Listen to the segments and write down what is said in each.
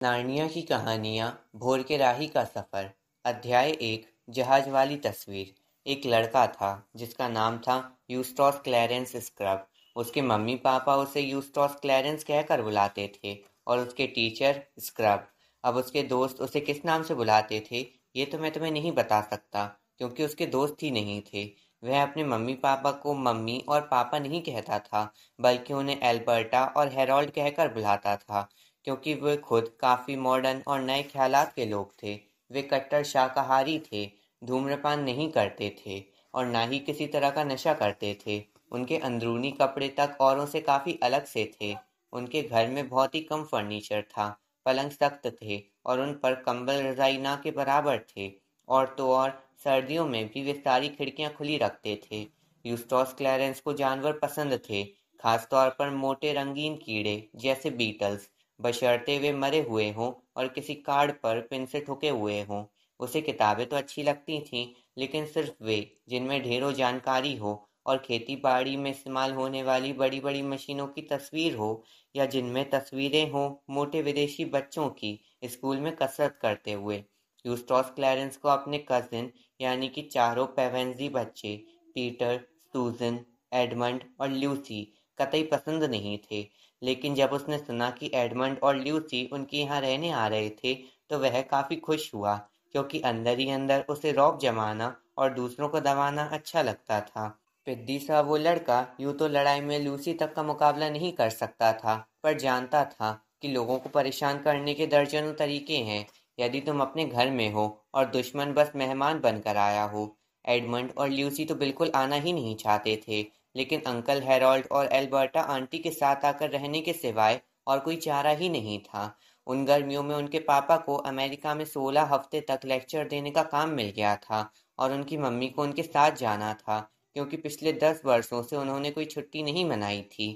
Narnia की कहानियाँ भोर के राही का सफ़र। अध्याय 1। जहाज वाली तस्वीर। एक लड़का था जिसका नाम था यूस्टोस क्लैरेंस स्क्रब। उसके मम्मी पापा उसे यूस्टोस क्लैरेंस कहकर बुलाते थे और उसके टीचर स्क्रब। अब उसके दोस्त उसे किस नाम से बुलाते थे ये तो मैं तुम्हें नहीं बता सकता, क्योंकि उसके दोस्त ही नहीं थे। वह अपने मम्मी पापा को मम्मी और पापा नहीं कहता था, बल्कि उन्हें एल्बर्टा और हेरोल्ड कहकर बुलाता था, क्योंकि वे खुद काफ़ी मॉडर्न और नए ख़्यालात के लोग थे। वे कट्टर शाकाहारी थे, धूम्रपान नहीं करते थे और ना ही किसी तरह का नशा करते थे। उनके अंदरूनी कपड़े तक औरों से काफ़ी अलग से थे। उनके घर में बहुत ही कम फर्नीचर था, पलंग सख्त थे और उन पर कंबल रज़ाई ना के बराबर थे। और तो और सर्दियों में भी वे सारी खिड़कियां खुली रखते थे। यूस्टोस क्लैरेंस को जानवर पसंद थे, खास तौर पर मोटे रंगीन कीड़े जैसे बीटल्स, बशर्ते वे मरे हुए हों और किसी कार्ड पर पिन से ठुके हुए हों। उसे किताबें तो अच्छी लगती थीं, लेकिन सिर्फ वे जिनमें ढेरों जानकारी हो और खेती बाड़ी में इस्तेमाल होने वाली बड़ी बड़ी मशीनों की तस्वीर हो, या जिनमें तस्वीरें हों मोटे विदेशी बच्चों की स्कूल में कसरत करते हुए। यूस्टोस क्लैरेंस को अपने कजिन यानी कि चारों पेवेंजी बच्चे पीटर, सूजन, एडमंड और ल्यूसी कतई पसंद नहीं थे। लेकिन जब उसने सुना कि एडमंड और ल्यूसी उनके यहाँ रहने आ रहे थे, तो वह काफ़ी खुश हुआ, क्योंकि अंदर ही अंदर उसे रौब जमाना और दूसरों को दबाना अच्छा लगता था। पिद्दी सा वो लड़का यूं तो लड़ाई में लूसी तक का मुकाबला नहीं कर सकता था, पर जानता था कि लोगों को परेशान करने के दर्जनों तरीके हैं, यदि तुम अपने घर में हो और दुश्मन बस मेहमान बनकर आया हो। एडमंड और ल्यूसी तो बिल्कुल आना ही नहीं चाहते थे, लेकिन अंकल हैरोल्ड और एल्बर्टा आंटी के साथ आकर रहने के सिवाय और कोई चारा ही नहीं था। उन गर्मियों में उनके पापा को अमेरिका में 16 हफ्ते तक लेक्चर देने का काम मिल गया था और उनकी मम्मी को उनके साथ जाना था, क्योंकि पिछले 10 वर्षों से उन्होंने कोई छुट्टी नहीं मनाई थी।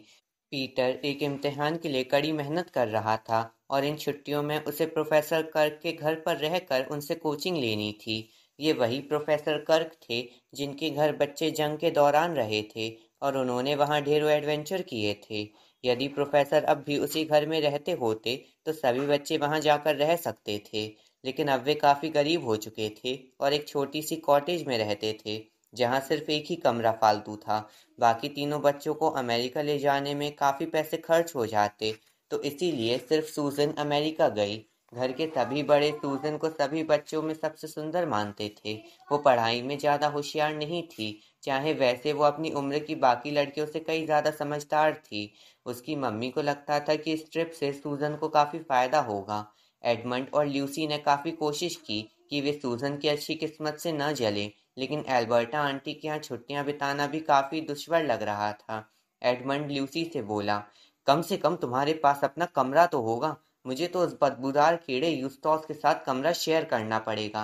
पीटर एक इम्तिहान के लिए कड़ी मेहनत कर रहा था और इन छुट्टियों में उसे प्रोफेसर कर्क के घर पर रहकर उनसे कोचिंग लेनी थी। ये वही प्रोफेसर कर्क थे जिनके घर बच्चे जंग के दौरान रहे थे और उन्होंने वहाँ ढेरों एडवेंचर किए थे। यदि प्रोफेसर अब भी उसी घर में रहते होते तो सभी बच्चे वहाँ जाकर रह सकते थे, लेकिन अब वे काफ़ी गरीब हो चुके थे और एक छोटी सी कॉटेज में रहते थे, जहाँ सिर्फ एक ही कमरा फालतू था। बाकी तीनों बच्चों को अमेरिका ले जाने में काफ़ी पैसे खर्च हो जाते, तो इसीलिए सिर्फ सूजन अमेरिका गई। घर के सभी बड़े सूजन को सभी बच्चों में सबसे सुंदर मानते थे। वो पढ़ाई में ज़्यादा होशियार नहीं थी, चाहे वैसे वो अपनी उम्र की बाकी लड़कियों से कई ज़्यादा समझदार थी। उसकी मम्मी को लगता था कि इस ट्रिप से सूजन को काफ़ी फ़ायदा होगा। एडमंड और ल्यूसी ने काफ़ी कोशिश की कि वे सूजन की अच्छी किस्मत से न जले, लेकिन एल्बर्टा आंटी के यहाँ छुट्टियां बिताना भी काफ़ी दुश्वार लग रहा था। एडमंड ल्यूसी से बोला, कम से कम तुम्हारे पास अपना कमरा तो होगा। मुझे तो उस बदबूदार कीड़े यूस्टोस के साथ कमरा शेयर करना पड़ेगा।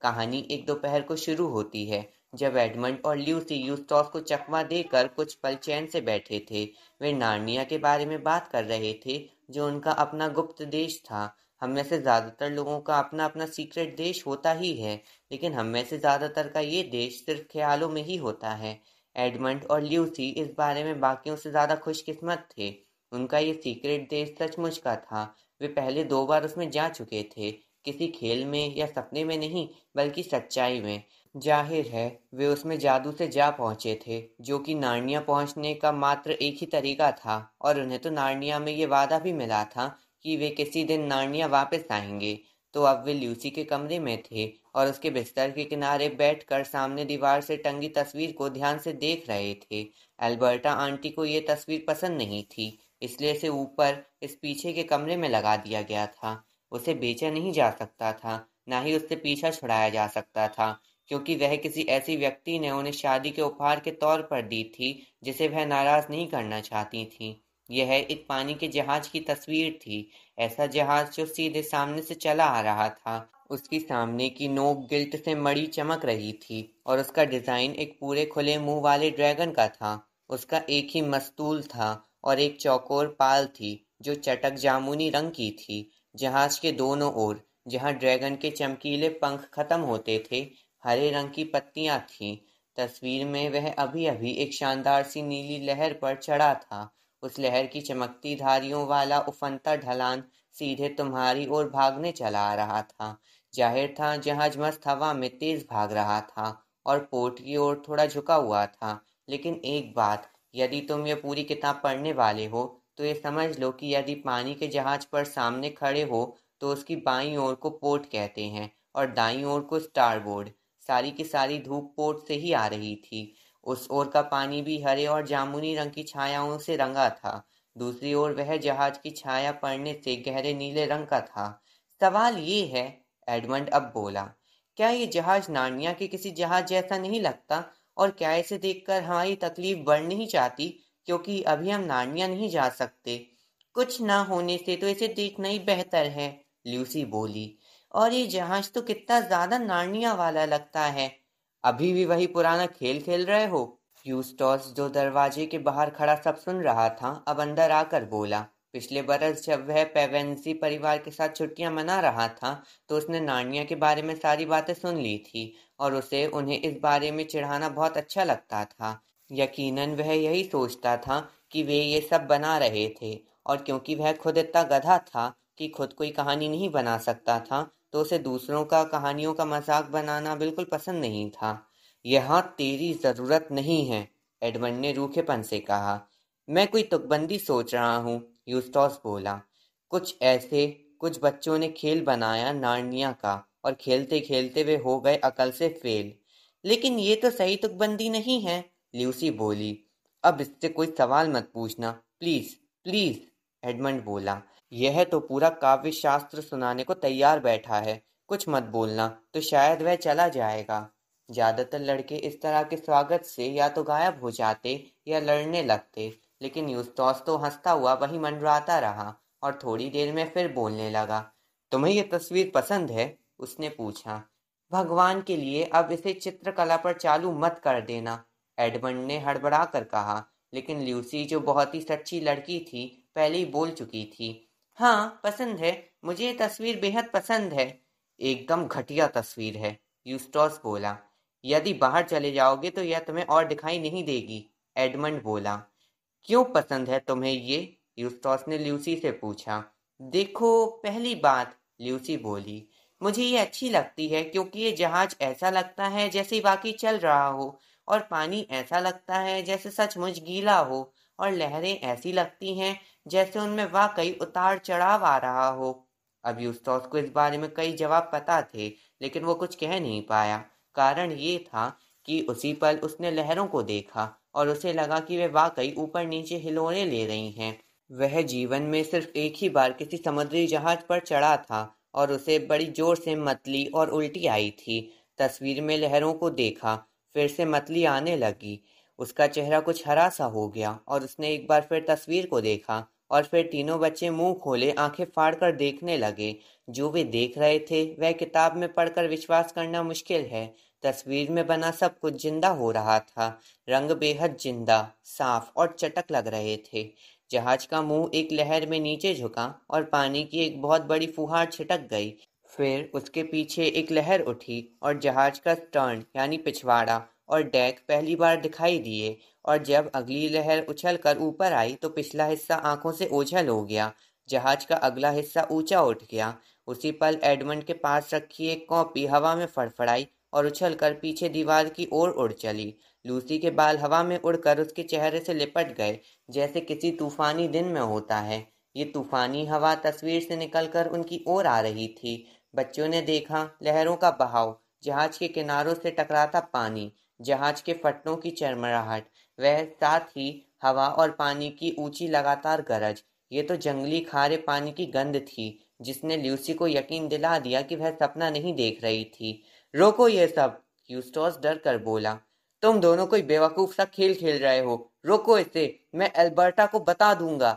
कहानी एक दोपहर को शुरू होती है, जब एडमंड और ल्यूसी यूस्टोस को चकमा देकर कुछ पल चैन से बैठे थे। वे नार्निया के बारे में बात कर रहे थे, जो उनका अपना गुप्त देश था। हम में से ज़्यादातर लोगों का अपना अपना सीक्रेट देश होता ही है, लेकिन हम में से ज़्यादातर का ये देश सिर्फ ख्यालों में ही होता है। एडमंड और ल्यूसी इस बारे में बाकियों से ज़्यादा खुशकिस्मत थे। उनका ये सीक्रेट देश सचमुच का था। वे पहले 2 बार उसमें जा चुके थे, किसी खेल में या सपने में नहीं, बल्कि सच्चाई में। जाहिर है वे उसमें जादू से जा पहुंचे थे, जो कि नार्निया पहुंचने का मात्र एक ही तरीका था, और उन्हें तो नार्निया में ये वादा भी मिला था कि वे किसी दिन नार्निया वापस आएंगे। तो अब वे ल्यूसी के कमरे में थे और उसके बिस्तर के किनारे बैठकर सामने दीवार से टंगी तस्वीर को ध्यान से देख रहे थे। एल्बर्टा आंटी को ये तस्वीर पसंद नहीं थी, इसलिए इसे ऊपर इस पीछे के कमरे में लगा दिया गया था। उसे बेचा नहीं जा सकता था, ना ही उससे पीछा छुड़ाया जा सकता था, क्योंकि वह किसी ऐसी व्यक्ति ने उन्हें शादी के उपहार के तौर पर दी थी जिसे वह नाराज नहीं करना चाहती थी। यह एक पानी के जहाज की तस्वीर थी, ऐसा जहाज जो सीधे सामने से चला आ रहा था। उसकी सामने की नोक गिल्ट से मड़ी चमक रही थी और उसका डिजाइन एक पूरे खुले मुंह वाले ड्रैगन का था। उसका एक ही मस्तूल था और एक चौकोर पाल थी जो चटक जामुनी रंग की थी। जहाज के दोनों ओर, जहां ड्रैगन के चमकीले पंख खत्म होते थे, हरे रंग की पत्तियां थीं। तस्वीर में वह अभी अभी एक शानदार सी नीली लहर पर चढ़ा था। उस लहर की चमकती धारियों वाला उफनता ढलान सीधे तुम्हारी ओर भागने चला आ रहा था। जाहिर था जहाज मस्त हवा में तेज भाग रहा था और पोर्ट की ओर थोड़ा झुका हुआ था। लेकिन एक बात, यदि तुम ये पूरी किताब पढ़ने वाले हो तो ये समझ लो कि यदि पानी के जहाज पर सामने खड़े हो तो उसकी बाईं ओर को पोर्ट कहते हैं और दाईं ओर को स्टारबोर्ड। सारी की सारी धूप पोर्ट से ही आ रही थी। उस ओर का पानी भी हरे और जामुनी रंग की छायाओं से रंगा था। दूसरी ओर वह जहाज की छाया पड़ने से गहरे नीले रंग का था। सवाल ये है, एडमंड अब बोला, क्या ये जहाज नार्निया के किसी जहाज जैसा नहीं लगता? और क्या इसे देखकर हमारी तकलीफ बढ़ नहीं जाती, क्योंकि अभी हम नार्निया नहीं जा सकते? कुछ ना होने से तो इसे देखना ही बेहतर है, ल्यूसी बोली। और ये जहाज तो कितना ज्यादा नार्निया वाला लगता है। अभी भी वही पुराना खेल खेल रहे हो? यूस्टोस, जो दरवाजे के बाहर खड़ा सब सुन रहा था, अब अंदर आकर बोला। पिछले बरस जब वह पेवेंसी परिवार के साथ छुट्टियां मना रहा था तो उसने नार्निया के बारे में सारी बातें सुन ली थी और उसे उन्हें इस बारे में चिढ़ाना बहुत अच्छा लगता था। यकीनन वह यही सोचता था कि वे ये सब बना रहे थे, और क्योंकि वह खुद इतना गधा था कि खुद कोई कहानी नहीं बना सकता था तो उसे दूसरों का कहानियों का मजाक बनाना बिल्कुल पसंद नहीं था। यहाँ तेरी जरूरत नहीं है, एडमंड ने रूखेपन से कहा। मैं कोई तुकबंदी सोच रहा हूँ, यूस्टोस बोला। कुछ ऐसे, कुछ बच्चों ने खेल बनाया नार्निया का और खेलते खेलते वे हो गए अकल से फेल। लेकिन ये तो सही तुकबंदी नहीं है, ल्यूसी बोली। अब इससे कोई सवाल मत पूछना, प्लीज प्लीज, एडमंड बोला। यह तो पूरा काव्य शास्त्र सुनाने को तैयार बैठा है। कुछ मत बोलना तो शायद वह चला जाएगा। ज्यादातर लड़के इस तरह के स्वागत से या तो गायब हो जाते या लड़ने लगते, लेकिन यूस्टोस तो हंसता हुआ वहीं मंडराता रहा और थोड़ी देर में फिर बोलने लगा। तुम्हें ये तस्वीर पसंद है? उसने पूछा। भगवान के लिए अब इसे चित्रकला पर चालू मत कर देना, एडमंड ने हड़बड़ा कर कहा। लेकिन ल्यूसी, जो बहुत ही सच्ची लड़की थी, पहले ही बोल चुकी थी। हाँ पसंद है, मुझे ये तस्वीर बेहद पसंद है। एकदम घटिया तस्वीर है, यूस्टोस बोला। यदि बाहर चले जाओगे तो यह तुम्हें और दिखाई नहीं देगी, एडमंड बोला। क्यों पसंद है तुम्हें ये? यूस्टोस ने ल्यूसी से पूछा। देखो, पहली बात, ल्यूसी बोली, मुझे ये अच्छी लगती है क्योंकि ये जहाज ऐसा लगता है जैसे वाकई चल रहा हो, और पानी ऐसा लगता है जैसे सचमुच गीला हो, और लहरें ऐसी लगती हैं जैसे उनमें वाकई उतार चढ़ाव आ रहा हो। अब यूस्टोस को इस बारे में कई जवाब पता थे, लेकिन वो कुछ कह नहीं पाया। कारण ये था कि उसी पल उसने लहरों को देखा और उसे लगा कि वे वाकई ऊपर नीचे हिलोरे ले रही हैं। वह जीवन में सिर्फ एक ही बार किसी समुद्री जहाज पर चढ़ा था और उसे बड़ी जोर से मतली और उल्टी आई थी। तस्वीर में लहरों को देखा, फिर से मतली आने लगी। उसका चेहरा कुछ हरा सा हो गया और उसने एक बार फिर तस्वीर को देखा, और फिर तीनों बच्चे मुंह खोले आंखें फाड़कर देखने लगे। जो वे देख रहे थे वह किताब में पढ़कर विश्वास करना मुश्किल है। तस्वीर में बना सब कुछ जिंदा हो रहा था। रंग बेहद जिंदा, साफ और चटक लग रहे थे। जहाज का मुंह एक लहर में नीचे झुका और पानी की एक बहुत बड़ी फुहार छिटक गई। फिर उसके पीछे एक लहर उठी और जहाज का स्टर्न यानी पिछवाड़ा और डेक पहली बार दिखाई दिए। और जब अगली लहर उछल कर ऊपर आई तो पिछला हिस्सा आंखों से ओझल हो गया। जहाज का अगला हिस्सा ऊंचा उठ गया। उसी पल एडमंड के पास रखी एक कॉपी हवा में फड़फड़ाई और उछलकर पीछे दीवार की ओर उड़ चली। लूसी के बाल हवा में उड़कर उसके चेहरे से लिपट गए, जैसे किसी तूफानी दिन में होता है। ये तूफानी हवा तस्वीर से निकलकर उनकी ओर आ रही थी। बच्चों ने देखा लहरों का बहाव, जहाज के किनारों से टकराता पानी, जहाज के फटनों की चरमराहट, वह साथ ही हवा और पानी की ऊंची लगातार गरज। ये तो जंगली खारे पानी की गंध थी, जिसने ल्यूसी को यकीन दिला दिया कि वह सपना नहीं देख रही थी। रोको ये सब, यूस्टोस डर कर बोला। तुम दोनों कोई बेवकूफ सा खेल खेल रहे हो। रोको इसे, मैं एल्बर्टा को बता दूंगा।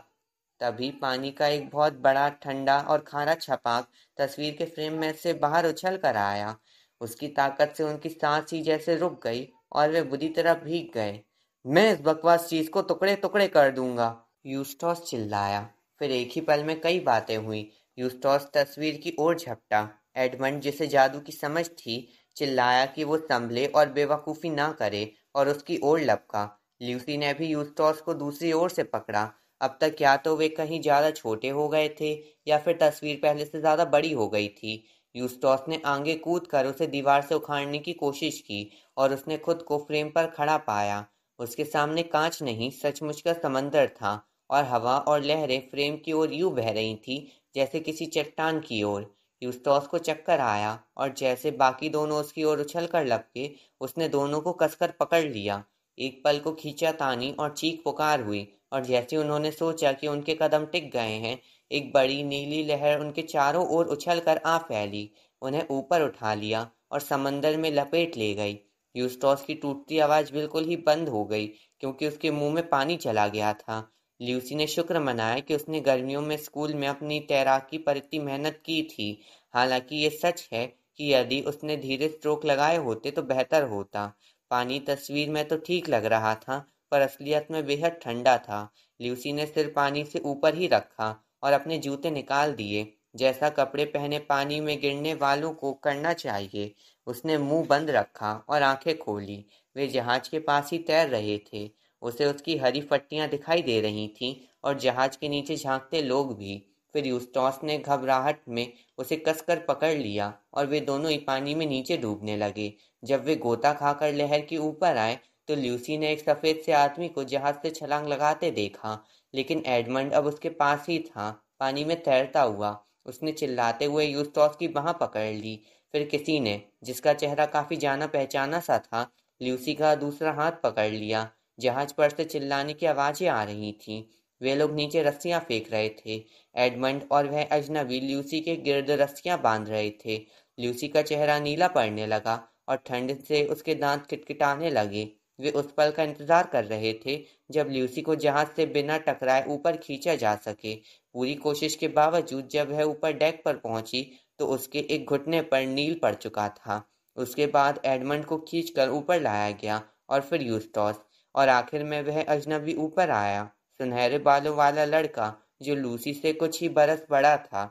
तभी पानी का एक बहुत बड़ा ठंडा और खारा छपाक तस्वीर के फ्रेम में से बाहर उछल कर आया। उसकी ताकत से उनकी सांस ही जैसे रुक गई और वे बुरी तरह भीग गए। मैं इस बकवास चीज को टुकड़े टुकड़े कर दूंगा, यूस्टोस चिल्लाया। फिर एक ही पल में कई बातें हुई। यूस्टोस तस्वीर की ओर झपटा। एडमंड, जिसे जादू की समझ थी, चिल्लाया कि वो संभले और बेवकूफ़ी ना करे, और उसकी ओर लपका। ल्यूसी ने भी यूस्टोस को दूसरी ओर से पकड़ा। अब तक या तो वे कहीं ज़्यादा छोटे हो गए थे या फिर तस्वीर पहले से ज़्यादा बड़ी हो गई थी। यूस्टोस ने आगे कूद कर उसे दीवार से उखाड़ने की कोशिश की और उसने खुद को फ्रेम पर खड़ा पाया। उसके सामने कांच नहीं, सचमुच का समंदर था और हवा और लहरें फ्रेम की ओर यूं बह रही थी जैसे किसी चट्टान की ओर। यूस्टोस को चक्कर आया और जैसे बाकी दोनों उसकी ओर उछल कर लपके, उसने दोनों को कसकर पकड़ लिया। एक पल को खींचातानी और चीख पुकार हुई और जैसे उन्होंने सोचा कि उनके कदम टिक गए हैं, एक बड़ी नीली लहर उनके चारों ओर उछलकर आ फैली, उन्हें ऊपर उठा लिया और समंदर में लपेट ले गई। यूस्टोस की टूटती आवाज बिल्कुल ही बंद हो गई क्योंकि उसके मुंह में पानी चला गया था। ल्यूसी ने शुक्र मनाया कि उसने गर्मियों में स्कूल में अपनी तैराकी पर इतनी मेहनत की थी। हालांकि ये सच है कि यदि उसने धीरे स्ट्रोक लगाए होते तो बेहतर होता। पानी तस्वीर में तो ठीक लग रहा था, पर असलियत में बेहद ठंडा था। ल्यूसी ने सिर पानी से ऊपर ही रखा और अपने जूते निकाल दिए, जैसा कपड़े पहने पानी में गिरने वालों को करना चाहिए। उसने मुंह बंद रखा और आंखें खोली। वे जहाज के पास ही तैर रहे थे। उसे उसकी हरी पट्टियां दिखाई दे रही थीं और जहाज के नीचे झांकते लोग भी। फिर यूस्टोस ने घबराहट में उसे कसकर पकड़ लिया और वे दोनों ही पानी में नीचे डूबने लगे। जब वे गोता खाकर लहर के ऊपर आए तो ल्यूसी ने एक सफेद से आदमी को जहाज से छलांग लगाते देखा, लेकिन एडमंड अब उसके पास ही था, पानी में तैरता हुआ। उसने चिल्लाते हुए यूस्टोस की बांह पकड़ ली। फिर किसी ने, जिसका चेहरा काफी जाना पहचाना सा था, ल्यूसी का दूसरा हाथ पकड़ लिया। जहाज पर से चिल्लाने की आवाजें आ रही थीं। वे लोग नीचे रस्सियां फेंक रहे थे। एडमंड और वह अजनबी ल्यूसी के गिर्द रस्सियां बांध रहे थे। ल्यूसी का चेहरा नीला पड़ने लगा और ठंड से उसके दांत किटकिटाने लगे। वे उस पल का इंतजार कर रहे थे जब ल्यूसी को जहाज से बिना टकराए ऊपर खींचा जा सके। पूरी कोशिश के बावजूद जब वह ऊपर डेक पर पहुंची तो उसके एक घुटने पर नील पड़ चुका था। उसके बाद एडमंड को खींचकर ऊपर लाया गया और फिर यूस्टोस, और आखिर में वह अजनबी ऊपर आया, सुनहरे बालों वाला लड़का जो लूसी से कुछ ही बरस बड़ा था।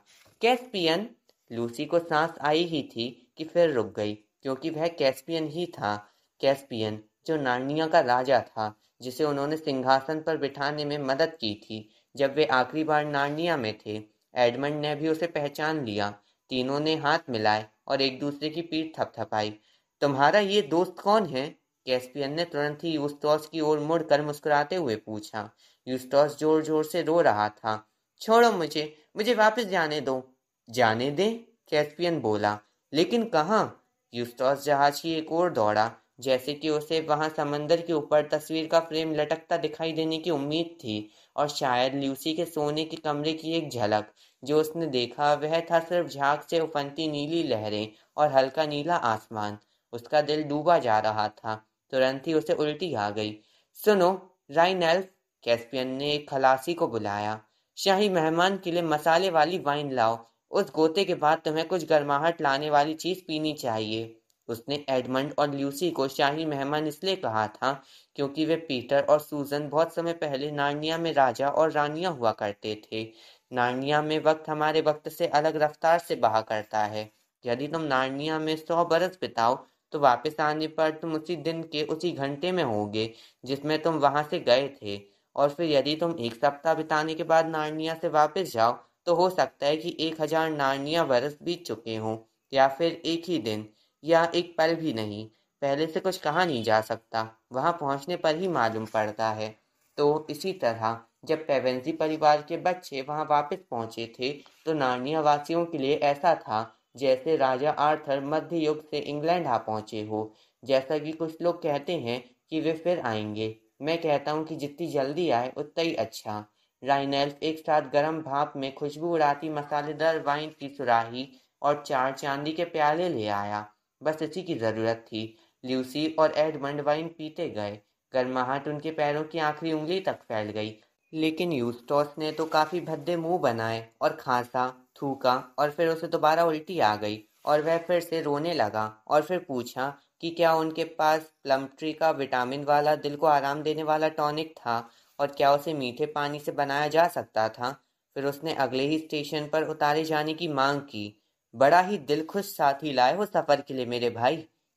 कैस्पियन! लूसी को सांस आई ही थी कि फिर रुक गई, क्योंकि वह कैस्पियन ही था। कैस्पियन, जो नार्निया का राजा था, जिसे उन्होंने सिंहासन पर बिठाने में मदद की थी जब वे आखिरी बार नार्निया में थे। एडमंड ने भी उसे पहचान लिया। तीनों ने हाथ मिलाए और एक दूसरे की पीठ थपथपाई। तुम्हारा ये दोस्त कौन है? कैस्पियन ने तुरंत ही यूस्टोस की ओर मुड़कर मुस्कुराते हुए पूछा। यूस्टोस जोर जोर से रो रहा था। छोड़ो मुझे, मुझे वापस जाने दो। जाने दे? कैस्पियन बोला। लेकिन कहाँ? यूस्टोस जहाज की एक ओर दौड़ा, जैसे कि उसे वहां समंदर के ऊपर तस्वीर का फ्रेम लटकता दिखाई देने की उम्मीद थी, और शायद ल्यूसी के सोने के कमरे की एक झलक। जो उसने देखा वह था सिर्फ झाग से उफनती नीली लहरें और हल्का नीला आसमान। उसका दिल डूबा जा रहा था। तुरंत ही उसे उल्टी आ गई। सुनो राइनल्फ, कैस्पियन ने एक खलासी को बुलाया। शाही मेहमान के लिए मसाले वाली वाइन लाओ। उस गोते के बाद तुम्हें कुछ गर्माहट लाने वाली चीज पीनी चाहिए। उसने एडमंड और ल्यूसी को शाही मेहमान इसलिए कहा था क्योंकि वे पीटर और सूजन बहुत समय पहले नार्निया में राजा और रानियां हुआ करते थे। नार्निया में वक्त हमारे वक्त से अलग रफ्तार से बहा करता है। यदि तुम नार्निया में 100 बरस बिताओ तो वापस आने पर तुम उसी दिन के उसी घंटे में होगे जिसमें तुम वहां से गए थे। और फिर यदि तुम एक सप्ताह बिताने के बाद नार्निया से वापस जाओ तो हो सकता है कि 1000 नार्निया बरस बीत चुके हों, या फिर एक ही दिन, या एक पल भी नहीं। पहले से कुछ कहा नहीं जा सकता, वहां पहुंचने पर ही मालूम पड़ता है। तो इसी तरह जब पेवेंजी परिवार के बच्चे वहां वापस पहुंचे थे तो नार्निया वासियों के लिए ऐसा था जैसे राजा आर्थर मध्य युग से इंग्लैंड आ पहुंचे हो। जैसा कि कुछ लोग कहते हैं कि वे फिर आएंगे, मैं कहता हूँ कि जितनी जल्दी आए उतना ही अच्छा। राइनल्फ एक साथ गर्म भाप में खुशबू उड़ाती मसालेदार वाइन की सुराही और 4 चांदी के प्याले ले आया। बस इसी की जरूरत थी। ल्यूसी और एडमंड वाइन पीते गए। गर्माहट उनके पैरों की आखिरी उंगली तक फैल गई। लेकिन यूस्टोस ने तो काफी भद्दे मुंह बनाए और खांसा, थूका, और फिर उसे दोबारा उल्टी आ गई और वह फिर से रोने लगा और फिर पूछा कि क्या उनके पास प्लम ट्री का विटामिन वाला दिल को आराम देने वाला टॉनिक था और क्या उसे मीठे पानी से बनाया जा सकता था। फिर उसने अगले ही स्टेशन पर उतारे जाने की मांग की। बड़ा ही दिलखुश साथी लाए हो सफर के लिए मेरे भाई,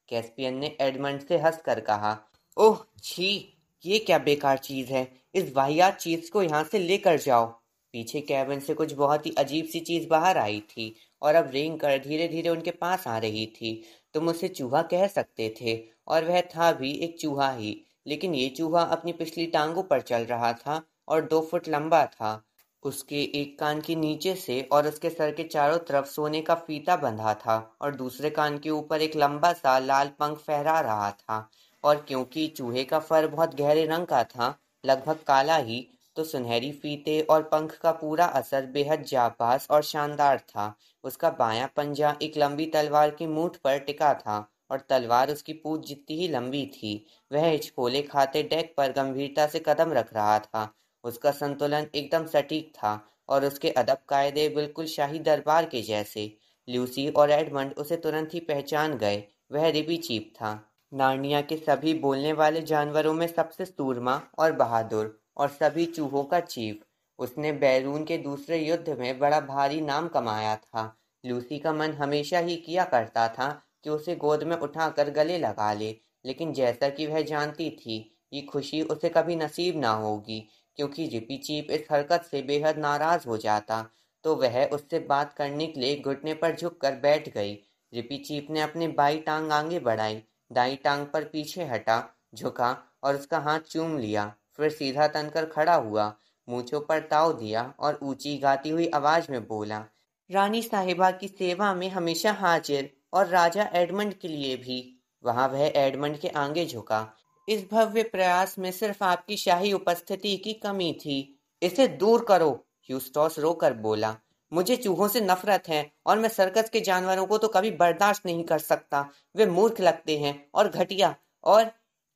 कैस्पियन ने एडमंड से हंसकर कहा। ओह छी, ये क्या बेकार चीज है। इस वाहियात चीज को यहाँ से लेकर जाओ। पीछे कैबिन से कुछ बहुत ही अजीब सी चीज बाहर आई थी और अब रेंग कर धीरे धीरे उनके पास आ रही थी। तुम उसे चूहा कह सकते थे, और वह था भी एक चूहा ही, लेकिन ये चूहा अपनी पिछली टांगों पर चल रहा था और 2 फुट लंबा था। उसके एक कान के नीचे से और उसके सर के चारों तरफ सोने का फीता बंधा था और दूसरे कान के ऊपर एक लंबा सा लाल पंख फहरा रहा था। और क्योंकि चूहे का फर बहुत गहरे रंग का था, लगभग काला ही, तो सुनहरी फीते और पंख का पूरा असर बेहद जाबाज और शानदार था। उसका बायां पंजा एक लंबी तलवार की मूठ पर टिका था और तलवार उसकी पूंछ जितनी ही लंबी थी। वह हिचकोले खाते डेक पर गंभीरता से कदम रख रहा था। उसका संतुलन एकदम सटीक था और उसके अदब कायदे बिल्कुल शाही दरबार के जैसे। ल्यूसी और एडमंड उसे तुरंत ही पहचान गए। वह रिबी चीफ था, नार्निया के सभी बोलने वाले जानवरों में सबसे सूरमा और बहादुर, और सभी चूहों का चीफ। उसने बैरून के दूसरे युद्ध में बड़ा भारी नाम कमाया था। लूसी का मन हमेशा ही किया करता था कि उसे गोद में उठाकर गले लगा ले, लेकिन जैसा कि वह जानती थी, ये खुशी उसे कभी नसीब ना होगी, क्योंकि रिपी चीफ इस हरकत से बेहद नाराज हो जाता। तो वह उससे बात करने के लिए घुटने पर झुककर बैठ गई। रिपी चीफ ने अपनी बाई टांग आगे बढ़ाई, दाई टांग पर पीछे हटा, झुका और उसका हाथ चूम लिया। फिर सीधा तनकर खड़ा हुआ, मूंछों पर ताव दिया और ऊंची गाती हुई आवाज में बोला, रानी साहिबा की सेवा में हमेशा हाजिर, और राजा एडमंड के लिए भी। वहां वह एडमंड के आगे झुका। इस भव्य प्रयास में सिर्फ आपकी शाही उपस्थिति की कमी थी। इसे दूर करो, यूस्टोस रोकर बोला। मुझे चूहों से नफरत है और मैं सर्कस के जानवरों को तो कभी बर्दाश्त नहीं कर सकता। वे मूर्ख लगते हैं और घटिया। और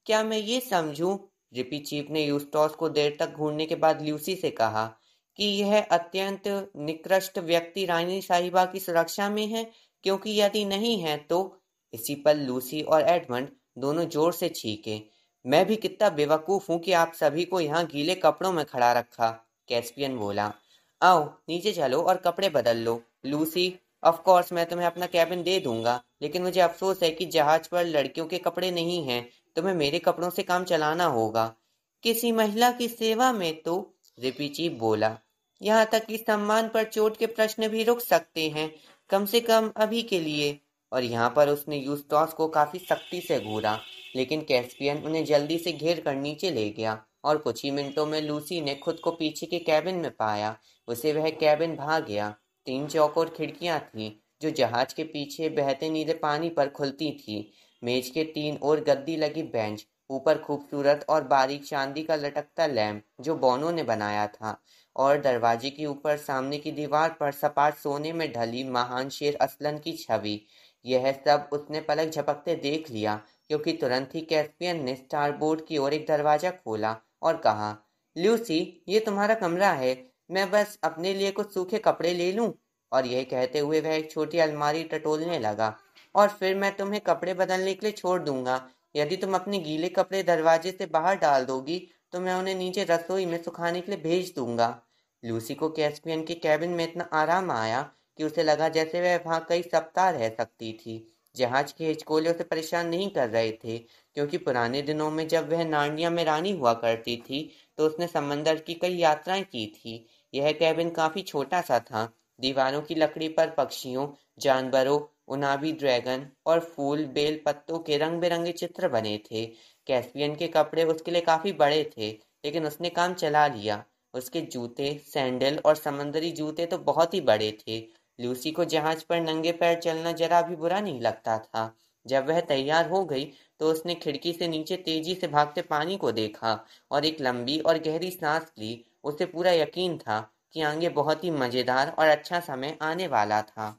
क्या मैं ये समझूं, रिपी चीफ ने यूस्टोस को देर तक घूरने के बाद ल्यूसी से कहा, कि यह अत्यंत निकृष्ट व्यक्ति रानी साहिबा की सुरक्षा में है, क्योंकि यदि नहीं है तो। इसी पर लूसी और एडमंड दोनों जोर से चीखे। मैं भी कितना बेवकूफ हूँ कि आप सभी को यहाँ गीले कपड़ों में खड़ा रखा, कैस्पियन बोला। आओ नीचे चलो और कपड़े बदल लो। लूसी, ऑफ कोर्स मैं तुम्हें अपना कैबिन दे दूंगा, लेकिन मुझे अफसोस है कि जहाज पर लड़कियों के कपड़े नहीं हैं। तुम्हें मेरे कपड़ों से काम चलाना होगा। किसी महिला की सेवा में तो, रिपी चीफ बोला, यहाँ तक कि सम्मान पर चोट के प्रश्न भी रुक सकते हैं, कम से कम अभी के लिए। और यहाँ पर उसने यूस्टोस को काफी सख्ती से घूरा, लेकिन कैस्पियन उन्हें जल्दी से घेर कर नीचे ले गया और कुछ ही मिनटों में लूसी ने खुद को पीछे के कैबिन में पाया। उसे वह कैबिन भा गया। 3 चौकोर खिड़कियां थीं, जो जहाज के पीछे बहते नीले पानी पर खुलती थी। मेज के 3 ओर गद्दी लगी बेंच, ऊपर खूबसूरत और बारीक चांदी का लटकता लैंप जो बोनो ने बनाया था, और दरवाजे के ऊपर सामने की दीवार पर सपाट सोने में ढली महान शेर असलन की छवि। यह सब उसने पलक झपकते देख लिया, क्योंकि तुरंत ही कैस्पियन ने स्टारबोर्ड की ओर एक दरवाजा खोला और कहा, ल्यूसी, ये तुम्हारा कमरा है। मैं बस अपने लिए कुछ सूखे कपड़े ले लूं। और यह कहते हुए वह एक छोटी अलमारी टटोलने लगा। और फिर मैं तुम्हें कपड़े बदलने के लिए छोड़ दूंगा। यदि तुम अपने गीले कपड़े दरवाजे से बाहर डाल दोगी, तो मैं उन्हें नीचे रसोई में सुखाने के लिए भेज दूंगा। लूसी को कैस्पियन के कैबिन में इतना आराम आया कि उसे लगा जैसे वह वहां कई सप्ताह रह सकती थी। जहाज के हिचकोले उसे परेशान नहीं कर रहे थे, क्योंकि पुराने दिनों में जब वह नार्निया में रानी हुआ करती थी, तो उसने समंदर की कई यात्राएं की थी। यह कैबिन काफी छोटा सा था। दीवारों की लकड़ी पर पक्षियों, जानवरों, उनाबी ड्रैगन और फूल बेल पत्तों के रंग बिरंगे चित्र बने थे। कैस्पियन के कपड़े उसके लिए काफी बड़े थे, लेकिन उसने काम चला लिया। उसके जूते, सैंडल और समंदरी जूते तो बहुत ही बड़े थे। लूसी को जहाज पर नंगे पैर चलना जरा भी बुरा नहीं लगता था। जब वह तैयार हो गई, तो उसने खिड़की से नीचे तेजी से भागते पानी को देखा और एक लंबी और गहरी सांस ली। उसे पूरा यकीन था कि आगे बहुत ही मजेदार और अच्छा समय आने वाला था।